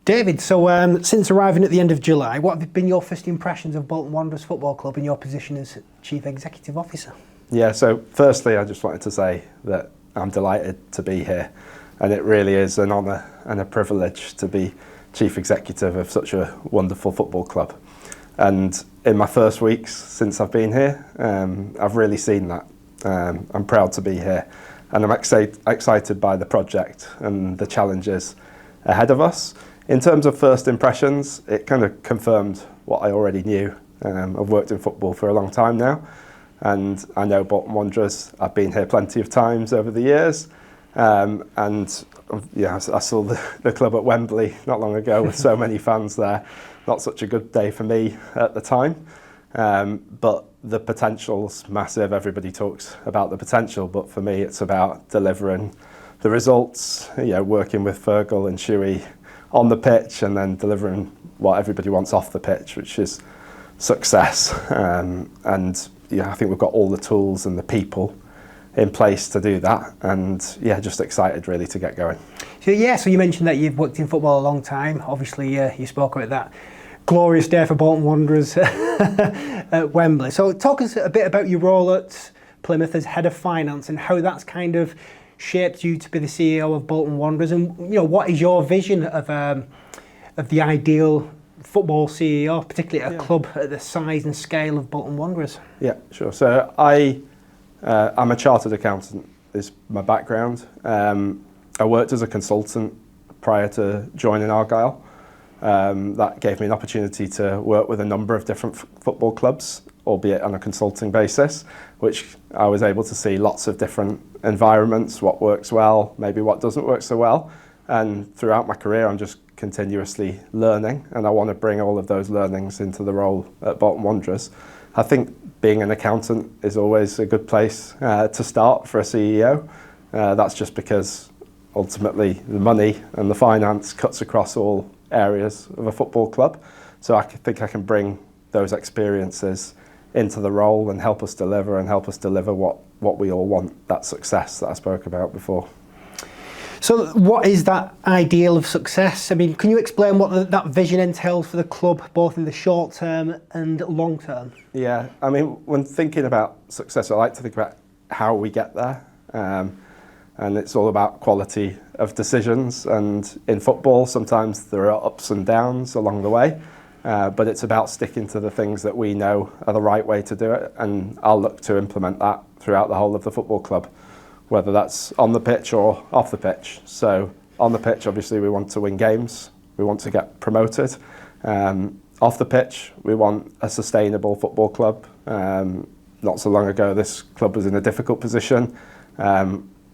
David, so since arriving at the end of July, what have been your first impressions of Bolton Wanderers Football Club in your position as Chief Executive Officer? Yeah, so firstly I just wanted to say that I'm delighted to be here, and it really is an honour and a privilege to be Chief Executive of such a wonderful football club. And in my first weeks since I've been here, I've really seen that. I'm proud to be here, and I'm excited by the project and the challenges ahead of us. In terms of first impressions, it kind of confirmed what I already knew. I've worked in football for a long time now, and I know Bolton Wanderers. I've been here plenty of times over the years, and yeah, I saw the club at Wembley not long ago with so many fans there. Not such a good day for me at the time, but the potential's massive. Everybody talks about the potential, but for me it's about delivering the results, working with Fergal and Shuey on the pitch, and then delivering what everybody wants off the pitch, which is success. And I think we've got all the tools and the people in place to do that, and just excited really to get going. So you mentioned that you've worked in football a long time. Obviously you spoke about that glorious day for Bolton Wanderers at Wembley. So talk us a bit about your role at Plymouth as Head of Finance and how that's kind of shaped you to be the CEO of Bolton Wanderers, and what is your vision of the ideal football CEO, particularly at a club at the size and scale of Bolton Wanderers? Yeah, sure. So I'm a chartered accountant, is my background. I worked as a consultant prior to joining Argyle. That gave me an opportunity to work with a number of different football clubs, albeit on a consulting basis, which I was able to see lots of different environments, what works well, maybe what doesn't work so well. And throughout my career, I'm just continuously learning, and I want to bring all of those learnings into the role at Bolton Wanderers. I think being an accountant is always a good place to start for a CEO. That's just because ultimately the money and the finance cuts across all areas of a football club. So I think I can bring those experiences into the role and help us deliver what we all want, that success that I spoke about before. So what is that ideal of success? I mean, can you explain what that vision entails for the club, both in the short term and long term? Yeah, I mean, when thinking about success, I like to think about how we get there. And it's all about quality of decisions. And in football, sometimes there are ups and downs along the way. But it's about sticking to the things that we know are the right way to do it. And I'll look to implement that throughout the whole of the football club, whether that's on the pitch or off the pitch. So on the pitch, obviously, we want to win games. We want to get promoted. Off the pitch, we want a sustainable football club. Not so long ago, this club was in a difficult position.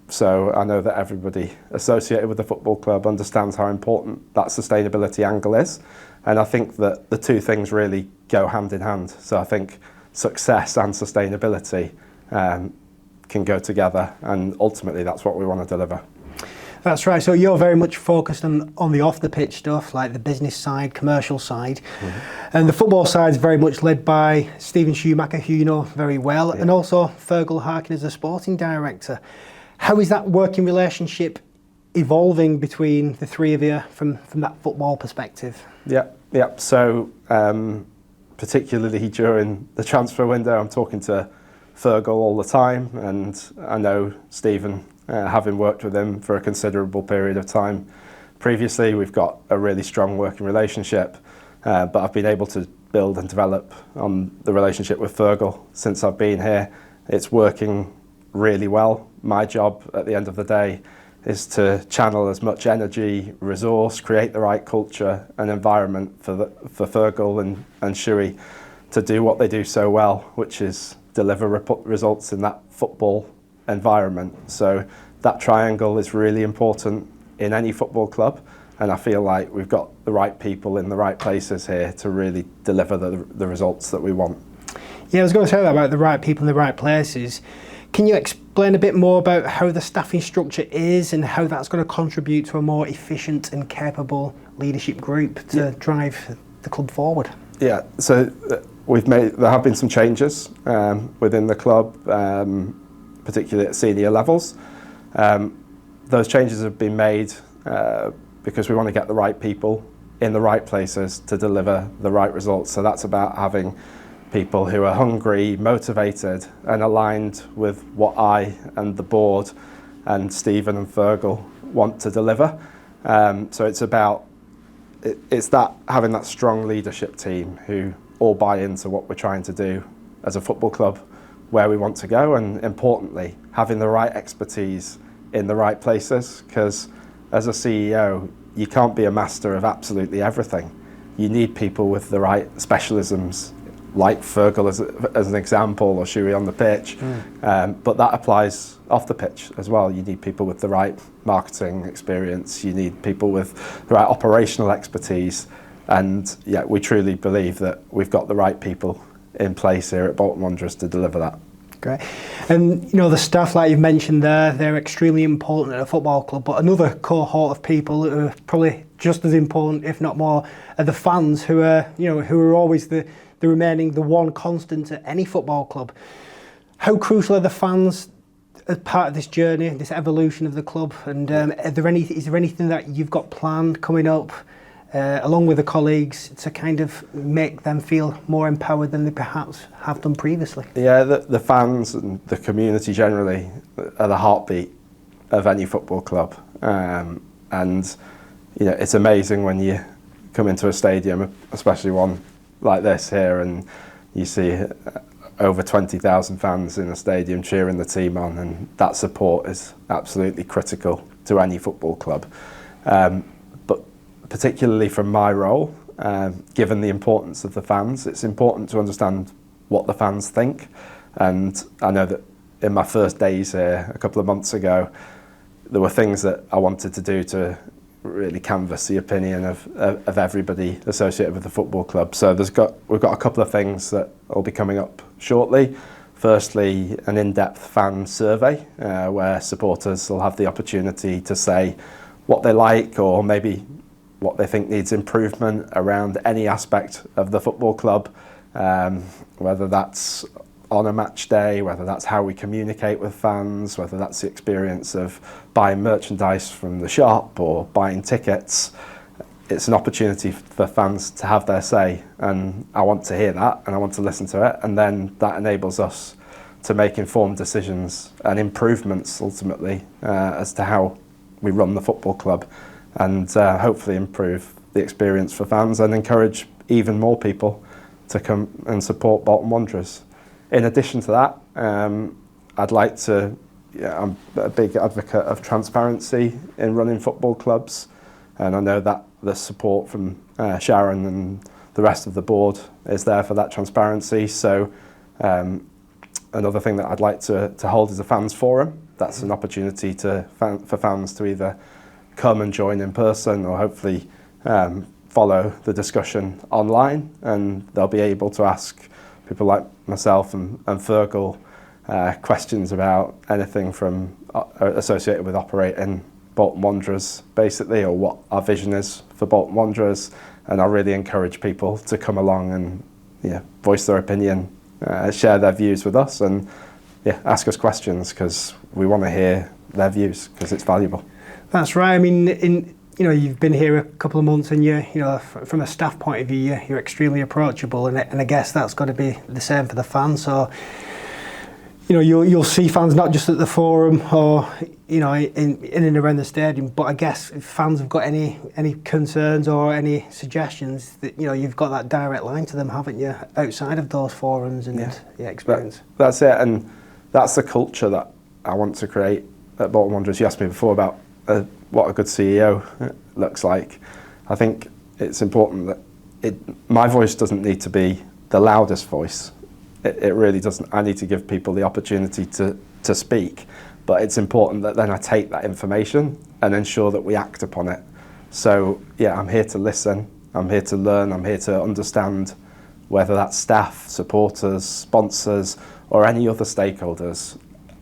So I know that everybody associated with the football club understands how important that sustainability angle is. And I think that the two things really go hand in hand. So I think success and sustainability can go together, and ultimately that's what we want to deliver. That's right. So you're very much focused on the off-the-pitch stuff, like the business side, commercial side. Mm-hmm. And the football side is very much led by Stephen Schumacher, who you know very well, and also Fergal Harkin as the sporting director. How is that working relationship evolving between the three of you from that football perspective? Yeah. So particularly during the transfer window, I'm talking to Fergal all the time, and I know Stephen, having worked with him for a considerable period of time previously. We've got a really strong working relationship, but I've been able to build and develop on the relationship with Fergal since I've been here. It's working really well. My job at the end of the day is to channel as much energy, resource, create the right culture and environment for Fergal and Shuey to do what they do so well, which is deliver results in that football environment. So that triangle is really important in any football club, and I feel like we've got the right people in the right places here to really deliver the results that we want. Yeah, I was going to say that about the right people in the right places. Can you explain a bit more about how the staffing structure is and how that's going to contribute to a more efficient and capable leadership group to drive the club forward? Yeah, so there have been some changes within the club, particularly at senior levels. Those changes have been made because we want to get the right people in the right places to deliver the right results. So that's about having people who are hungry, motivated and aligned with what I and the board and Stephen and Fergal want to deliver. So it's about it's that having that strong leadership team who all buy into what we're trying to do as a football club, where we want to go, and importantly having the right expertise in the right places, because as a CEO you can't be a master of absolutely everything. You need people with the right specialisms, like Fergal as an example, or Shuey on the pitch, but that applies off the pitch as well. You need people with the right marketing experience, you need people with the right operational expertise, and yeah, we truly believe that we've got the right people in place here at Bolton Wanderers to deliver that. Great. And you know, the staff, like you've mentioned there, they're extremely important at a football club, but another cohort of people who are probably just as important, if not more, are the fans, who are, you know, who are always the remaining the one constant at any football club. How crucial are the fans as part of this journey, this evolution of the club? And is there anything that you've got planned coming up, along with the colleagues, to kind of make them feel more empowered than they perhaps have done previously? Yeah, the fans and the community generally are the heartbeat of any football club, and you know, it's amazing when you come into a stadium, especially one like this here, and you see over 20,000 fans in a stadium cheering the team on, and that support is absolutely critical to any football club. But particularly from my role, given the importance of the fans, it's important to understand what the fans think. And I know that in my first days here a couple of months ago, there were things that I wanted to do to really canvass the opinion of everybody associated with the football club. So we've got a couple of things that will be coming up shortly. Firstly, an in-depth fan survey where supporters will have the opportunity to say what they like, or maybe what they think needs improvement around any aspect of the football club, whether that's on a match day, whether that's how we communicate with fans, whether that's the experience of buying merchandise from the shop or buying tickets. It's an opportunity for fans to have their say, and I want to hear that and I want to listen to it, and then that enables us to make informed decisions and improvements ultimately as to how we run the football club, and hopefully improve the experience for fans and encourage even more people to come and support Bolton Wanderers. In addition to that, I'd like to, I'm a big advocate of transparency in running football clubs, and I know that the support from Sharon and the rest of the board is there for that transparency. So another thing that I'd like to hold is a fans forum. That's an opportunity for fans to either come and join in person, or hopefully follow the discussion online, and they'll be able to ask people like myself and Fergal questions about anything from associated with operating Bolton Wanderers, basically, or what our vision is for Bolton Wanderers. And I really encourage people to come along and voice their opinion, share their views with us, and ask us questions, because we want to hear their views, because it's valuable. That's right. I mean, you've been here a couple of months, and from a staff point of view, you're extremely approachable, and I guess that's got to be the same for the fans. So, you'll see fans not just at the forum or in and around the stadium, but I guess if fans have got any concerns or any suggestions, that you've got that direct line to them, haven't you, outside of those forums and experience. That's it, and that's the culture that I want to create at Bolton Wanderers. You asked me before about what a good CEO looks like. I think it's important that my voice doesn't need to be the loudest voice. It really doesn't. I need to give people the opportunity to speak, but it's important that then I take that information and ensure that we act upon it. So I'm here to listen, I'm here to learn, I'm here to understand, whether that's staff, supporters, sponsors, or any other stakeholders.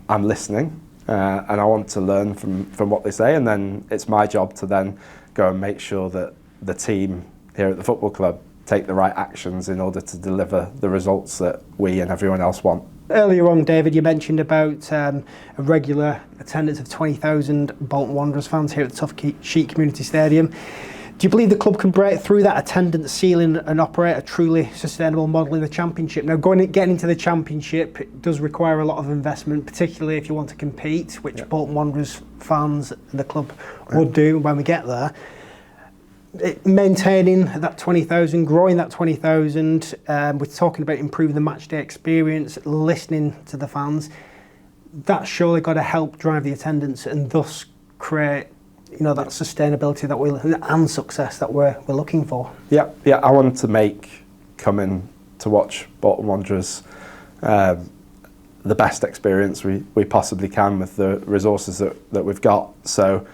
I'm listening. And I want to learn from what they say, and then it's my job to then go and make sure that the team here at the football club take the right actions in order to deliver the results that we and everyone else want. Earlier on, David, you mentioned about a regular attendance of 20,000 Bolton Wanderers fans here at the Tough Sheet Community Stadium. Do you believe the club can break through that attendance ceiling and operate a truly sustainable model in the Championship? Now, getting into the Championship it does require a lot of investment, particularly if you want to compete, which Bolton Wanderers fans and the club would do when we get there. Maintaining that 20,000, growing that 20,000, we're talking about improving the match day experience, listening to the fans. That's surely got to help drive the attendance and thus create, that sustainability and success that we're looking for. Yeah. I want to make coming to watch Bolton Wanderers the best experience we possibly can with the resources that we've got. So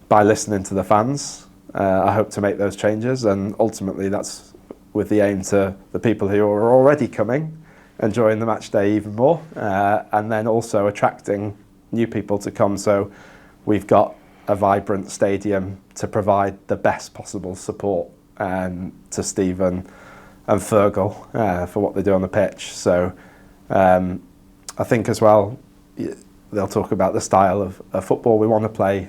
by listening to the fans, I hope to make those changes, and ultimately that's with the aim to the people who are already coming, enjoying the match day even more, and then also attracting new people to come. So we've got a vibrant stadium to provide the best possible support to Stephen and Fergal for what they do on the pitch. So I think as well, they'll talk about the style of football. We want to play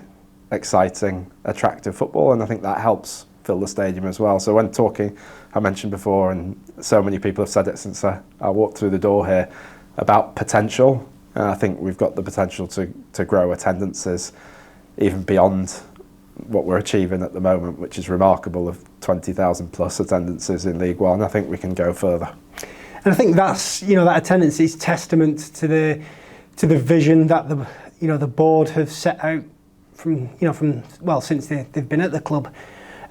exciting, attractive football, and I think that helps fill the stadium as well. So when talking, I mentioned before, and so many people have said it since I walked through the door here, about potential. And I think we've got the potential to grow attendances even beyond what we're achieving at the moment, which is remarkable, of 20,000 plus attendances in League One. I think we can go further. And I think that's, that attendance is testament to the vision that the board have set out since they've been at the club.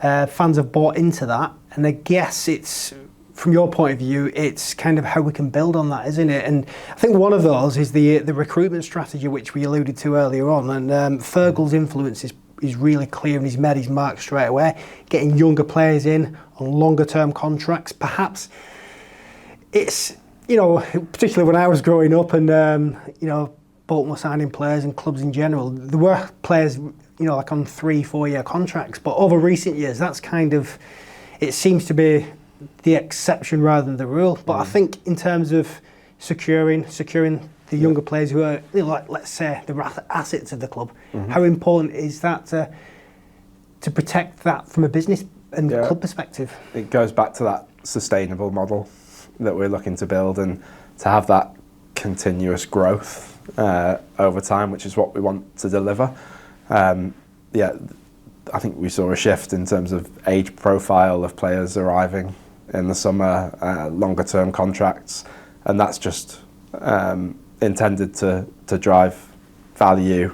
Fans have bought into that, and I guess it's, from your point of view, it's kind of how we can build on that, isn't it? And I think one of those is the recruitment strategy, which we alluded to earlier on. And Fergal's influence is really clear, and he's made his mark straight away. Getting younger players in on longer term contracts, perhaps it's particularly when I was growing up, and Bolton were signing players and clubs in general. There were players, like on 3-4 year contracts, but over recent years, that's kind of, it seems to be the exception rather than the rule. But I think in terms of securing the younger players who are, like, let's say, the assets of the club, how important is that to protect that from a business and club perspective? It goes back to that sustainable model that we're looking to build, and to have that continuous growth over time, which is what we want to deliver. I think we saw a shift in terms of age profile of players arriving in the summer, longer term contracts, and that's just intended to drive value,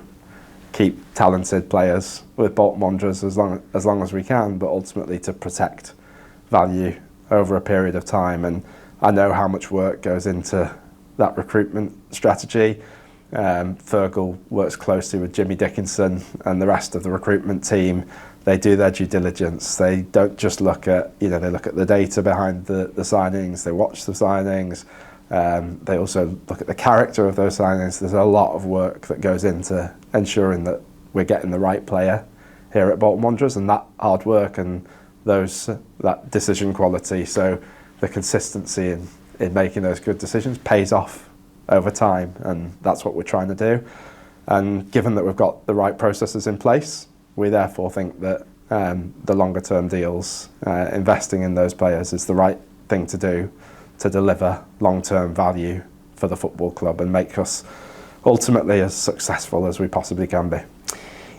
keep talented players with Bolton Wanderers as long as we can, but ultimately to protect value over a period of time. And I know how much work goes into that recruitment strategy. Fergal works closely with Jimmy Dickinson and the rest of the recruitment team. They do their due diligence. They don't just look at, they look at the data behind the signings, they watch the signings, they also look at the character of those signings. There's a lot of work that goes into ensuring that we're getting the right player here at Bolton Wanderers, and that hard work and that decision quality, so the consistency in making those good decisions pays off over time, and that's what we're trying to do. And given that we've got the right processes in place, we therefore think that the longer term deals, investing in those players, is the right thing to do to deliver long term value for the football club and make us ultimately as successful as we possibly can be.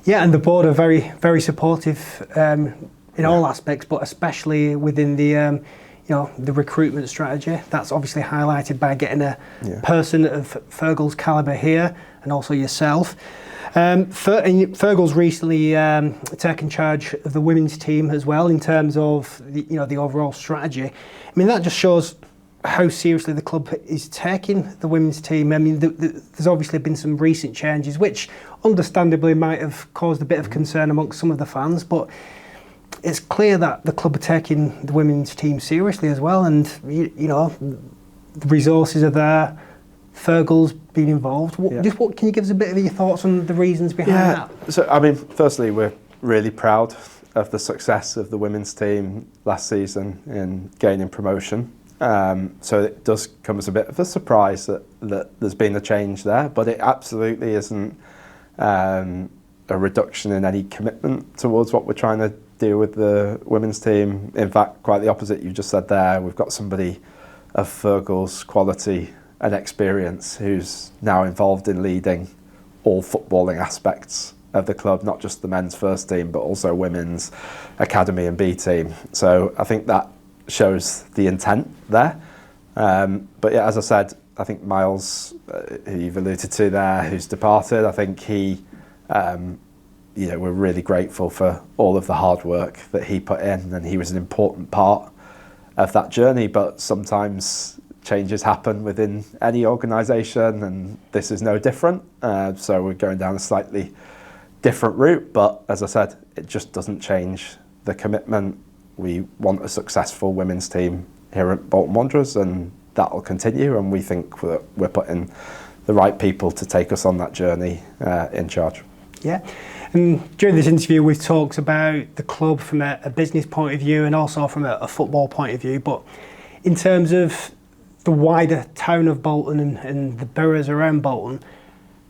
Yeah, and the board are very, very supportive in all aspects, but especially within the the recruitment strategy. That's obviously highlighted by getting a person of Fergal's calibre here, and also yourself. Fergal's recently taken charge of the women's team as well, in terms of the overall strategy. I mean, that just shows how seriously the club is taking the women's team. I mean, there's obviously been some recent changes, which understandably might have caused a bit of concern amongst some of the fans, but it's clear that the club are taking the women's team seriously as well, and the resources are there. Fergal's been involved. What can you give us a bit of your thoughts on the reasons behind that? So I mean, firstly, we're really proud of the success of the women's team last season in gaining promotion. So it does come as a bit of a surprise that there's been a change there, but it absolutely isn't a reduction in any commitment towards what we're trying to deal with the women's team. In fact, quite the opposite you just said there. We've got somebody of Fergal's quality and experience who's now involved in leading all footballing aspects of the club, not just the men's first team, but also women's academy and B team. So I think that shows the intent there. But yeah, as I said, I think Miles, who you've alluded to there, who's departed, I think he, we're really grateful for all of the hard work that he put in, and he was an important part of that journey. But sometimes changes happen within any organisation, and this is no different. So we're going down a slightly different route, but as I said, it just doesn't change the commitment. We want a successful women's team here at Bolton Wanderers, and that will continue, and we think that we're putting the right people to take us on that journey in charge. Yeah, and during this interview we've talked about the club from a business point of view and also from a football point of view, but in terms of the wider town of Bolton and the boroughs around Bolton,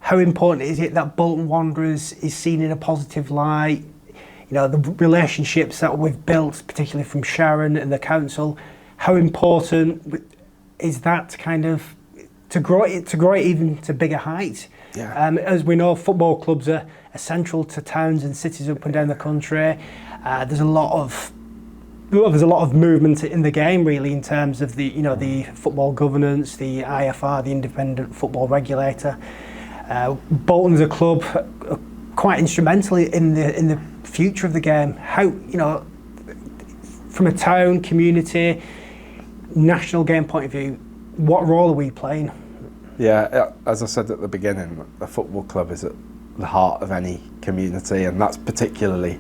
how important is it that Bolton Wanderers is seen in a positive light? You know, the relationships that we've built, particularly from Sharon and the council, how important is that kind of to grow it even to bigger heights? Yeah. As we know, football clubs are essential to towns and cities up and down the country. There's a lot of movement in the game, really, in terms of the football governance, the IFR, the Independent Football Regulator. Bolton's a club quite instrumental in the future of the game. How, from a town, community, national game point of view, what role are we playing? Yeah, as I said at the beginning, a football club is at the heart of any community, and that's particularly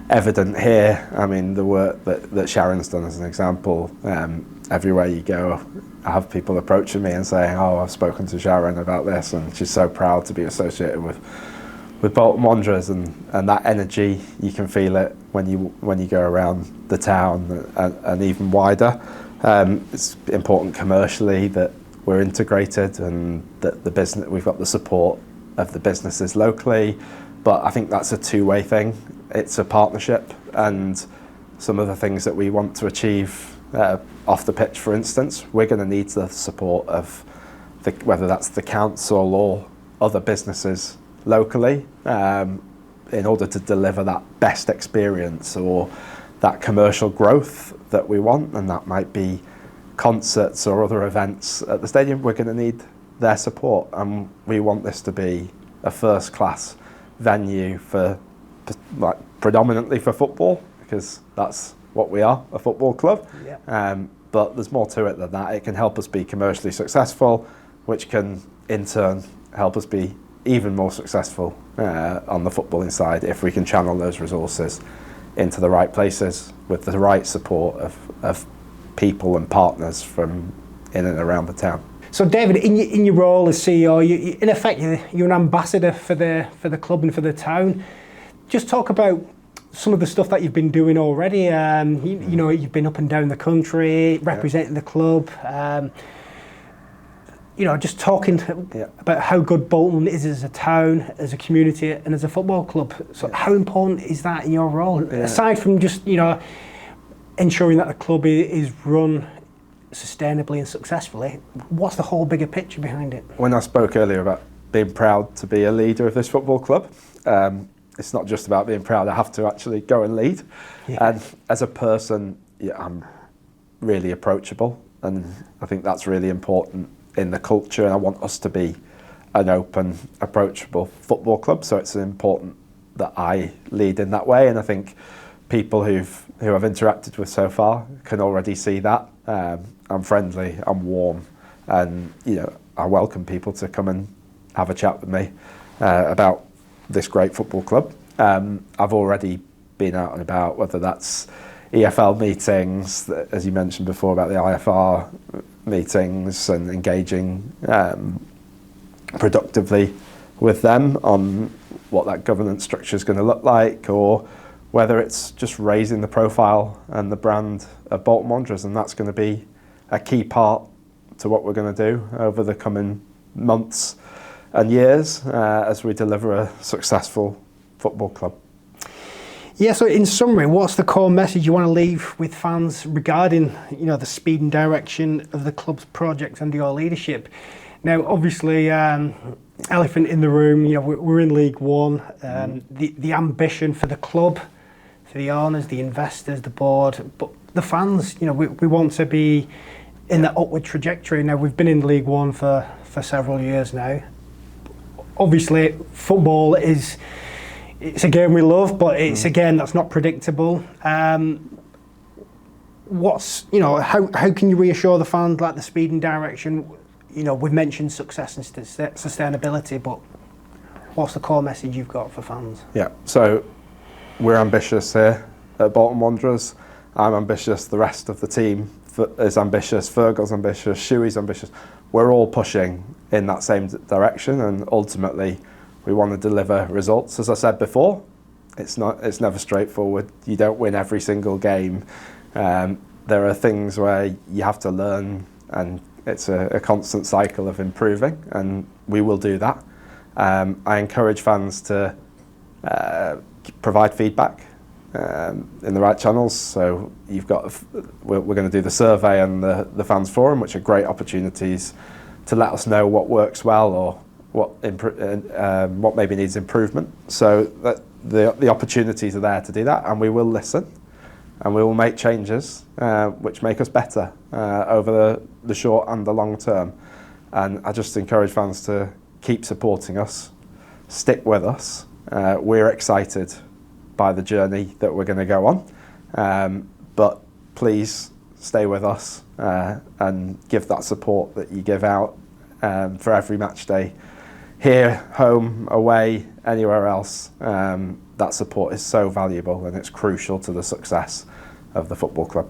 evident here. I mean, the work that Sharon's done as an example, everywhere you go, I have people approaching me and saying, oh, I've spoken to Sharon about this, and she's so proud to be associated with Bolton Wanderers, and that energy, you can feel it when you go around the town and even wider. It's important commercially that we're integrated and that the business, we've got the support of the businesses locally, but I think that's a two-way thing. It's a partnership, and some of the things that we want to achieve off the pitch, for instance, we're going to need the support of whether that's the council or other businesses locally in order to deliver that best experience or that commercial growth that we want, and that might be concerts or other events at the stadium. We're going to need their support, and we want this to be a first-class venue for predominantly for football, because that's what we are, a football club. Yeah. But there's more to it than that. It can help us be commercially successful, which can in turn help us be even more successful on the footballing side if we can channel those resources into the right places with the right support of people and partners from in and around the town. So, David, in your role as CEO, in effect, you're an ambassador for the club and for the town. Just talk about some of the stuff that you've been doing already. You've been up and down the country representing the club. Just talking about how good Bolton is as a town, as a community, and as a football club. So, how important is that in your role? Yeah. Aside from just ensuring that the club is run sustainably and successfully, what's the whole bigger picture behind it? When I spoke earlier about being proud to be a leader of this football club, it's not just about being proud. I have to actually go and lead. Yeah. And as a person, I'm really approachable, and I think that's really important in the culture, and I want us to be an open, approachable football club, so it's important that I lead in that way, and I think people who I've interacted with so far can already see that. I'm friendly, I'm warm, and I welcome people to come and have a chat with me about this great football club. I've already been out and about, whether that's EFL meetings, as you mentioned before about the IFR meetings, and engaging productively with them on what that governance structure is going to look like, or whether it's just raising the profile and the brand of Bolton Wanderers, and that's going to be a key part to what we're going to do over the coming months and years as we deliver a successful football club. Yeah, so in summary, what's the core message you want to leave with fans regarding, the speed and direction of the club's project under your leadership? Now, obviously, elephant in the room, we're in League One. The ambition for the club, for the owners, the investors, the board, but the fans, we want to be in that upward trajectory. Now, we've been in League One for several years now. Obviously, football it's a game we love, but it's a game that's not predictable. How can you reassure the fans, like the speed and direction? We've mentioned success and sustainability, but what's the core message you've got for fans? Yeah, so we're ambitious here at Bolton Wanderers. I'm ambitious, the rest of the team is ambitious, Fergal's ambitious, Shuey's ambitious. We're all pushing in that same direction, and ultimately we want to deliver results. As I said before, it's never straightforward. You don't win every single game. There are things where you have to learn, and it's a constant cycle of improving, and we will do that. I encourage fans to provide feedback in the right channels. So we're going to do the survey and the fans forum, which are great opportunities to let us know what works well or what maybe needs improvement. So that the opportunities are there to do that, and we will listen, and we will make changes which make us better over the short and the long term. And I just encourage fans to keep supporting us, stick with us. We're excited by the journey that we're going to go on, but please stay with us and give that support that you give out for every match day. Here, home, away, anywhere else, that support is so valuable, and it's crucial to the success of the football club.